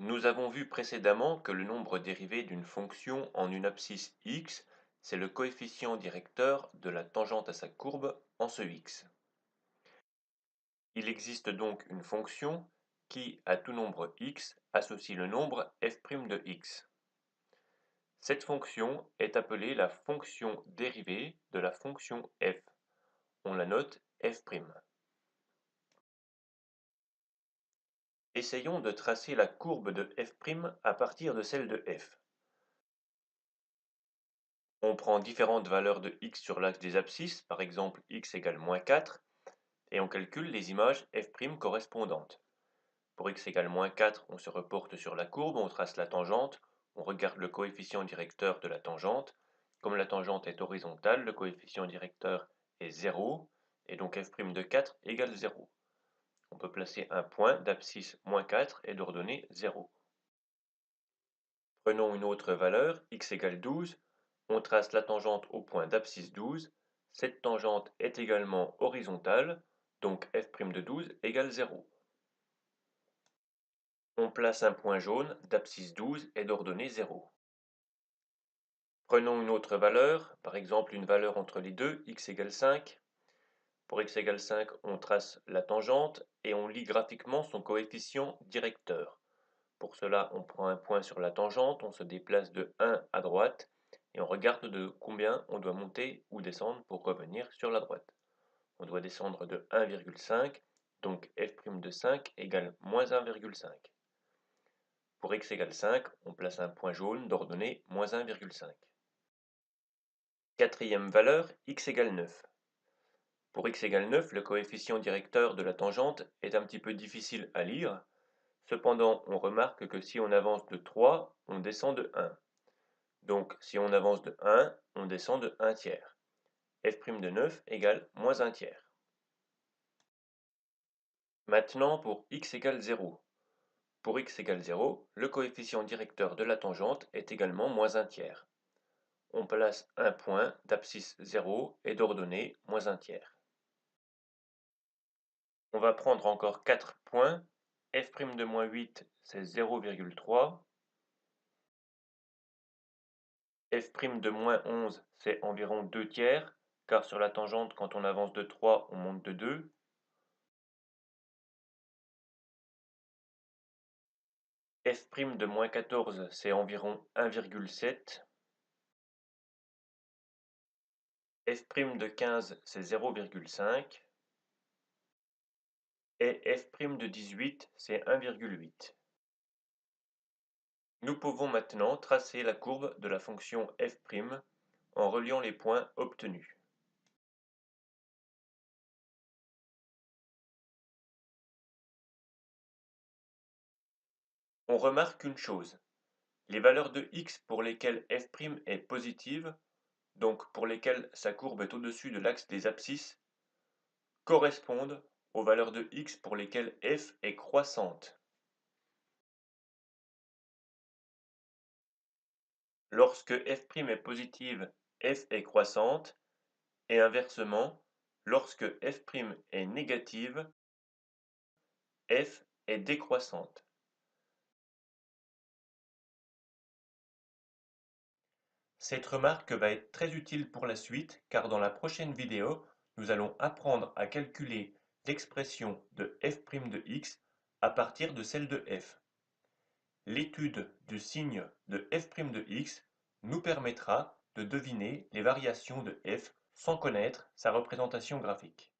Nous avons vu précédemment que le nombre dérivé d'une fonction en une abscisse x, c'est le coefficient directeur de la tangente à sa courbe en ce x. Il existe donc une fonction qui, à tout nombre x, associe le nombre f' de x. Cette fonction est appelée la fonction dérivée de la fonction f. On la note f'. Essayons de tracer la courbe de f' à partir de celle de f. On prend différentes valeurs de x sur l'axe des abscisses, par exemple x égale -4, et on calcule les images f' correspondantes. Pour x égale -4, on se reporte sur la courbe, on trace la tangente, on regarde le coefficient directeur de la tangente. Comme la tangente est horizontale, le coefficient directeur est 0, et donc f' de 4 égale 0. On peut placer un point d'abscisse -4 et d'ordonnée 0. Prenons une autre valeur, x égale 12, on trace la tangente au point d'abscisse 12, cette tangente est également horizontale, donc f' de 12 égale 0. On place un point jaune d'abscisse 12 et d'ordonnée 0. Prenons une autre valeur, par exemple une valeur entre les deux, x égale 5. Pour x égale 5, on trace la tangente et on lit graphiquement son coefficient directeur. Pour cela, on prend un point sur la tangente, on se déplace de 1 à droite et on regarde de combien on doit monter ou descendre pour revenir sur la droite. On doit descendre de 1,5, donc f' de 5 égale moins 1,5. Pour x égale 5, on place un point jaune d'ordonnée moins 1,5. Quatrième valeur, x égale 9. Pour x égale 9, le coefficient directeur de la tangente est un petit peu difficile à lire. Cependant, on remarque que si on avance de 3, on descend de 1. Donc, si on avance de 1, on descend de 1 tiers. f' de 9 égale moins 1 tiers. Maintenant, pour x égale 0. Pour x égale 0, le coefficient directeur de la tangente est également moins 1 tiers. On place un point d'abscisse 0 et d'ordonnée moins 1 tiers. On va prendre encore 4 points. f' de moins 8, c'est 0,3. f' de moins 11, c'est environ 2 tiers, car sur la tangente, quand on avance de 3, on monte de 2. f' de moins 14, c'est environ 1,7. f' de 15, c'est 0,5. Et f' de 18, c'est 1,8. Nous pouvons maintenant tracer la courbe de la fonction f' en reliant les points obtenus. On remarque une chose, les valeurs de x pour lesquelles f' est positive, donc pour lesquelles sa courbe est au-dessus de l'axe des abscisses, correspondent aux valeurs de x pour lesquelles f est croissante. Lorsque f' est positive, f est croissante, et inversement, lorsque f' est négative, f est décroissante. Cette remarque va être très utile pour la suite car dans la prochaine vidéo, nous allons apprendre à calculer l'expression de f' de x à partir de celle de f. L'étude du signe de f' de x nous permettra de deviner les variations de f sans connaître sa représentation graphique.